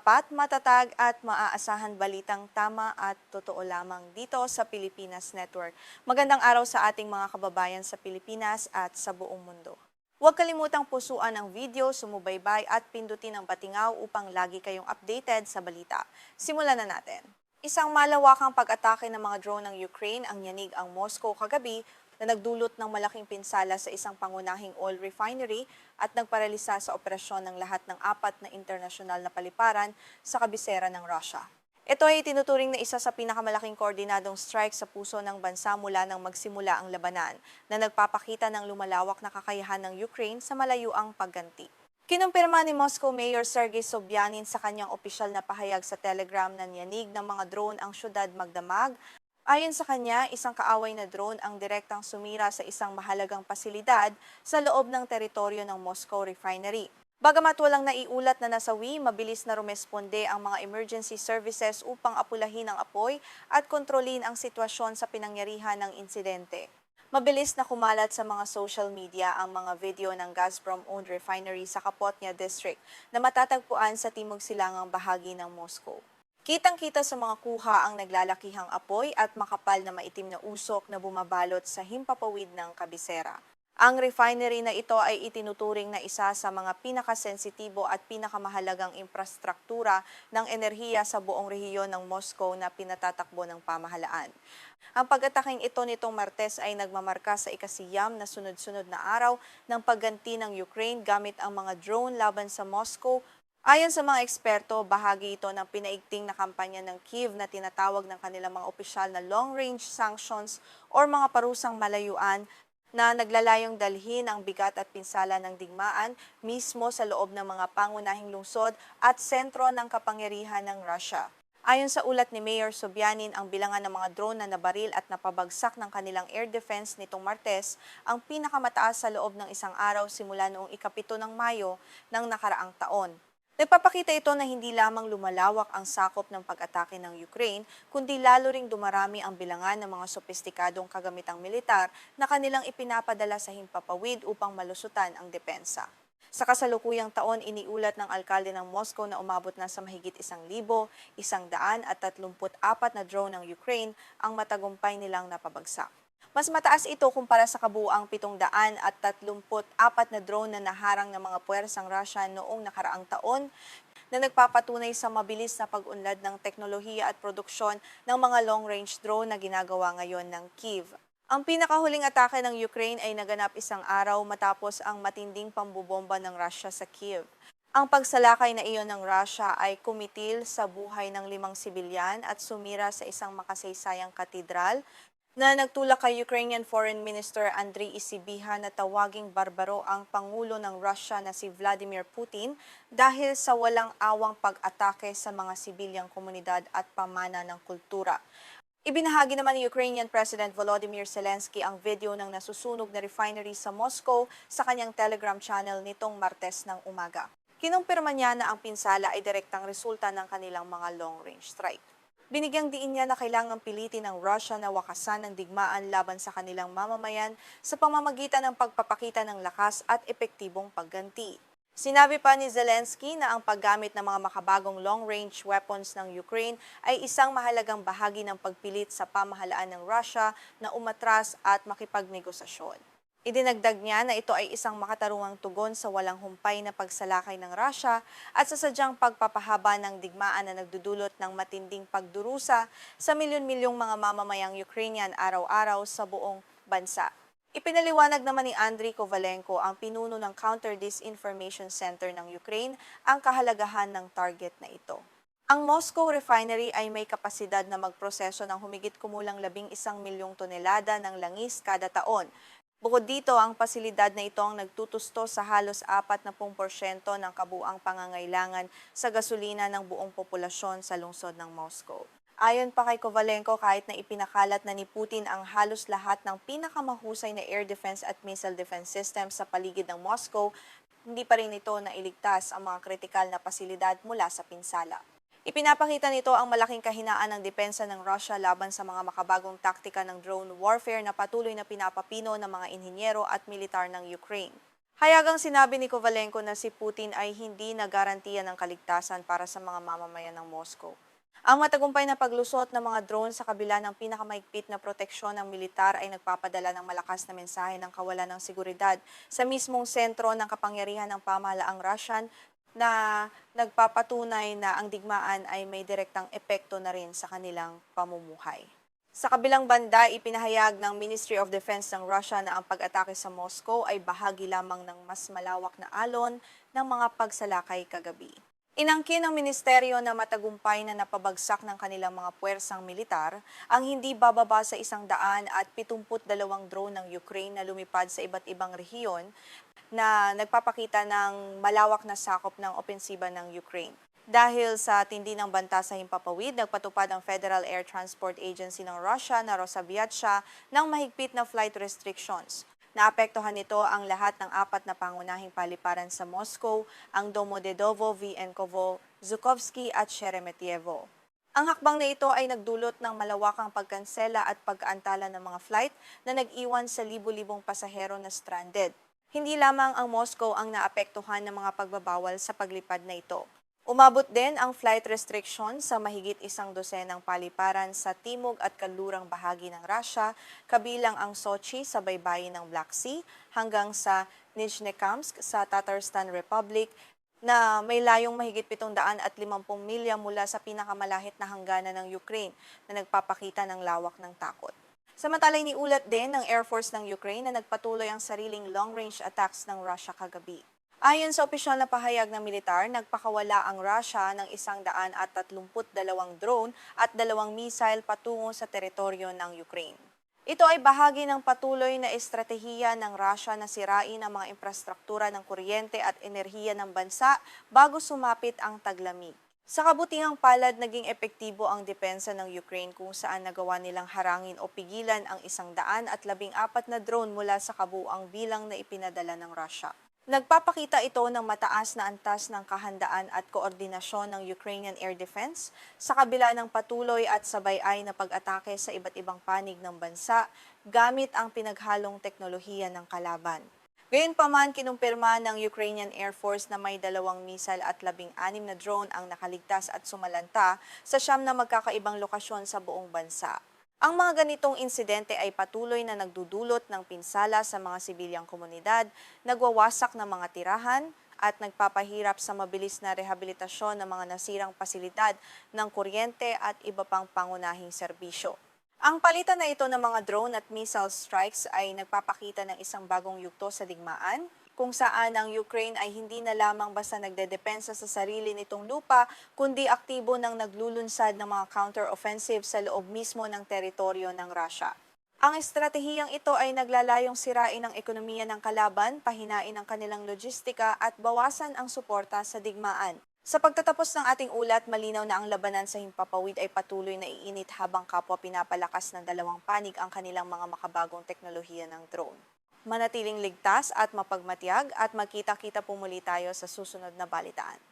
tapat, matatag at maaasahan balitang tama at totoo lamang dito sa Pilipinas Network. Magandang araw sa ating mga kababayan sa Pilipinas at sa buong mundo. Huwag kalimutang pusuan ang video, sumubaybay at pindutin ang batingaw upang lagi kayong updated sa balita. Simulan na natin. Isang malawakang pag-atake ng mga drone ng Ukraine ang yanig ang Moscow kagabi na nagdulot ng malaking pinsala sa isang pangunahing oil refinery at nagparalisa sa operasyon ng lahat ng 4 na internasyonal na paliparan sa kabisera ng Russia. Ito ay tinuturing na isa sa pinakamalaking koordinadong strike sa puso ng bansa mula nang magsimula ang labanan, na nagpapakita ng lumalawak na kakayahan ng Ukraine sa malayuang pagganti. Kinumpirma ni Moscow Mayor Sergei Sobyanin sa kanyang opisyal na pahayag sa Telegram na niyanig ng mga drone ang syudad Magdamag. Ayon sa kanya, isang kaaway na drone ang direktang sumira sa isang mahalagang pasilidad sa loob ng teritoryo ng Moscow Refinery. Bagamat walang naiulat na nasawi, mabilis na rumesponde ang mga emergency services upang apulahin ang apoy at kontrolin ang sitwasyon sa pinangyarihan ng insidente. Mabilis na kumalat sa mga social media ang mga video ng Gazprom-owned refinery sa Kapotnya District na matatagpuan sa timog silangang bahagi ng Moscow. Kitang-kita sa mga kuha ang naglalakihang apoy at makapal na maitim na usok na bumabalot sa himpapawid ng kabisera. Ang refinery na ito ay itinuturing na isa sa mga pinakasensitibo at pinakamahalagang infrastruktura ng enerhiya sa buong rehiyon ng Moscow na pinatatakbo ng pamahalaan. Ang pag-ataking ito nitong Martes ay nagmamarka sa ikasiyam na sunod-sunod na araw ng pagganti ng Ukraine gamit ang mga drone laban sa Moscow. Ayon sa mga eksperto, bahagi ito ng pinaigting na kampanya ng Kyiv na tinatawag ng kanilang mga opisyal na long-range sanctions o mga parusang malayuan na naglalayong dalhin ang bigat at pinsala ng digmaan mismo sa loob ng mga pangunahing lungsod at sentro ng kapangyarihan ng Russia. Ayon sa ulat ni Mayor Sobyanin, ang bilangan ng mga drone na nabaril at napabagsak ng kanilang air defense nitong Martes ang pinakamataas sa loob ng isang araw simula noong ika-7 ng Mayo ng nakaraang taon. Nagpapakita ito na hindi lamang lumalawak ang sakop ng pag-atake ng Ukraine, kundi lalo ring dumarami ang bilangan ng mga sopistikadong kagamitang militar na kanilang ipinapadala sa himpapawid upang malusutan ang depensa. Sa kasalukuyang taon, iniulat ng alkalde ng Moscow na umabot na sa mahigit 1,134 na drone ng Ukraine ang matagumpay nilang napabagsak. Mas mataas ito kumpara sa kabuuang 734 na drone na naharang ng mga puwersang Russia noong nakaraang taon, na nagpapatunay sa mabilis na pag-unlad ng teknolohiya at produksyon ng mga long-range drone na ginagawa ngayon ng Kyiv. Ang pinakahuling atake ng Ukraine ay naganap isang araw matapos ang matinding pambobomba ng Russia sa Kyiv. Ang pagsalakay na iyon ng Russia ay kumitil sa buhay ng 5 sibilyan at sumira sa isang makasaysayang katedral na nagtulak kay Ukrainian Foreign Minister Andriy Sybiha na tawaging barbaro ang Pangulo ng Russia na si Vladimir Putin dahil sa walang awang pag-atake sa mga sibilyang komunidad at pamana ng kultura. Ibinahagi naman ni Ukrainian President Volodymyr Zelensky ang video ng nasusunog na refinery sa Moscow sa kanyang Telegram channel nitong Martes ng umaga. Kinumpirma niya na ang pinsala ay direktang resulta ng kanilang mga long-range strike. Binigyang diin niya na kailangang pilitin ng Russia na wakasan ang digmaan laban sa kanilang mamamayan sa pamamagitan ng pagpapakita ng lakas at epektibong pagganti. Sinabi pa ni Zelensky na ang paggamit ng mga makabagong long-range weapons ng Ukraine ay isang mahalagang bahagi ng pagpilit sa pamahalaan ng Russia na umatras at makipagnegosasyon. Idinagdag niya na ito ay isang makatarungang tugon sa walang humpay na pagsalakay ng Russia at sa sadyang pagpapahaba ng digmaan na nagdudulot ng matinding pagdurusa sa milyon-milyong mga mamamayang Ukrainian araw-araw sa buong bansa. Ipinaliwanag naman ni Andriy Kovalenko, ang pinuno ng Counter-Disinformation Center ng Ukraine, ang kahalagahan ng target na ito. Ang Moscow Refinery ay may kapasidad na magproseso ng humigit kumulang 11 milyong tonelada ng langis kada taon. Bukod dito, ang pasilidad na ito ang nagtutusto sa halos 40% ng kabuang pangangailangan sa gasolina ng buong populasyon sa lungsod ng Moscow. Ayon pa kay Kovalenko, kahit na ipinakalat na ni Putin ang halos lahat ng pinakamahusay na air defense at missile defense system sa paligid ng Moscow, hindi pa rin ito nailigtas ang mga kritikal na pasilidad mula sa pinsala. Ipinapakita nito ang malaking kahinaan ng depensa ng Russia laban sa mga makabagong taktika ng drone warfare na patuloy na pinapapino ng mga inhinyero at militar ng Ukraine. Hayagang sinabi ni Kovalenko na si Putin ay hindi nagarantiya ng kaligtasan para sa mga mamamayan ng Moscow. Ang matagumpay na paglusot ng mga drone sa kabila ng pinakamahigpit na proteksyon ng militar ay nagpapadala ng malakas na mensahe ng kawalan ng seguridad sa mismong sentro ng kapangyarihan ng pamahalaang Russian na nagpapatunay na ang digmaan ay may direktang epekto na rin sa kanilang pamumuhay. Sa kabilang banda, ipinahayag ng Ministry of Defense ng Russia na ang pag-atake sa Moscow ay bahagi lamang ng mas malawak na alon ng mga pagsalakay kagabi. Inangkin ng ministeryo na matagumpay na napabagsak ng kanilang mga puwersang militar ang hindi bababa sa 172 drone ng Ukraine na lumipad sa iba't ibang rehiyon na nagpapakita ng malawak na sakop ng opensiba ng Ukraine. Dahil sa tindi ng banta sa himpapawid, nagpatupad ang Federal Air Transport Agency ng Russia na Rosaviatsia ng mahigpit na flight restrictions. Naapektuhan nito ang lahat ng 4 na pangunahing paliparan sa Moscow, ang Domodedovo, Vienkovo, Zhukovsky at Sheremetyevo. Ang hakbang na ito ay nagdulot ng malawakang pagkansela at pag-aantala ng mga flight na nag-iwan sa libu-libong pasahero na stranded. Hindi lamang ang Moscow ang naapektuhan ng mga pagbabawal sa paglipad na ito. Umabot din ang flight restriction sa mahigit 100 paliparan sa timog at kanlurang bahagi ng Russia, kabilang ang Sochi sa baybayin ng Black Sea hanggang sa Nizhnekamsk sa Tatarstan Republic na may layong mahigit 750 milya mula sa pinakamalahit na hangganan ng Ukraine na nagpapakita ng lawak ng takot. Samantala, iniulat din ng Air Force ng Ukraine na nagpatuloy ang sariling long-range attacks ng Russia kagabi. Ayon sa opisyal na pahayag ng militar, nagpakawala ang Russia ng 132 drone at 2 missile patungo sa teritoryo ng Ukraine. Ito ay bahagi ng patuloy na estratehiya ng Russia na sirain ang mga infrastruktura ng kuryente at enerhiya ng bansa bago sumapit ang taglamig. Sa kabutihang palad, naging epektibo ang depensa ng Ukraine kung saan nagawa nilang harangin o pigilan ang 114 na drone mula sa kabuuang bilang na ipinadala ng Russia. Nagpapakita ito ng mataas na antas ng kahandaan at koordinasyon ng Ukrainian Air Defense sa kabila ng patuloy at sabay-ay na pag-atake sa iba't ibang panig ng bansa gamit ang pinaghalong teknolohiya ng kalaban. Gayunpaman, kinumpirma ng Ukrainian Air Force na may 2 missile at 16 na drone ang nakaligtas at sumalanta sa 9 na magkakaibang lokasyon sa buong bansa. Ang mga ganitong insidente ay patuloy na nagdudulot ng pinsala sa mga sibilyang komunidad, nagwawasak ng mga tirahan, at nagpapahirap sa mabilis na rehabilitasyon ng mga nasirang pasilidad ng kuryente at iba pang pangunahing serbisyo. Ang palitan na ito ng mga drone at missile strikes ay nagpapakita ng isang bagong yugto sa digmaan, kung saan ang Ukraine ay hindi na lamang basta nagdedepensa sa sarili nitong lupa, kundi aktibo ng naglulunsad ng mga counter-offensive sa loob mismo ng teritoryo ng Russia. Ang estratehiyang ito ay naglalayong sirain ang ekonomiya ng kalaban, pahinain ang kanilang logistika at bawasan ang suporta sa digmaan. Sa pagtatapos ng ating ulat, malinaw na ang labanan sa himpapawid ay patuloy na iinit habang kapwa pinapalakas ng dalawang panig ang kanilang mga makabagong teknolohiya ng drone. Manatiling ligtas at mapagmatyag at magkita-kita po muli tayo sa susunod na balitaan.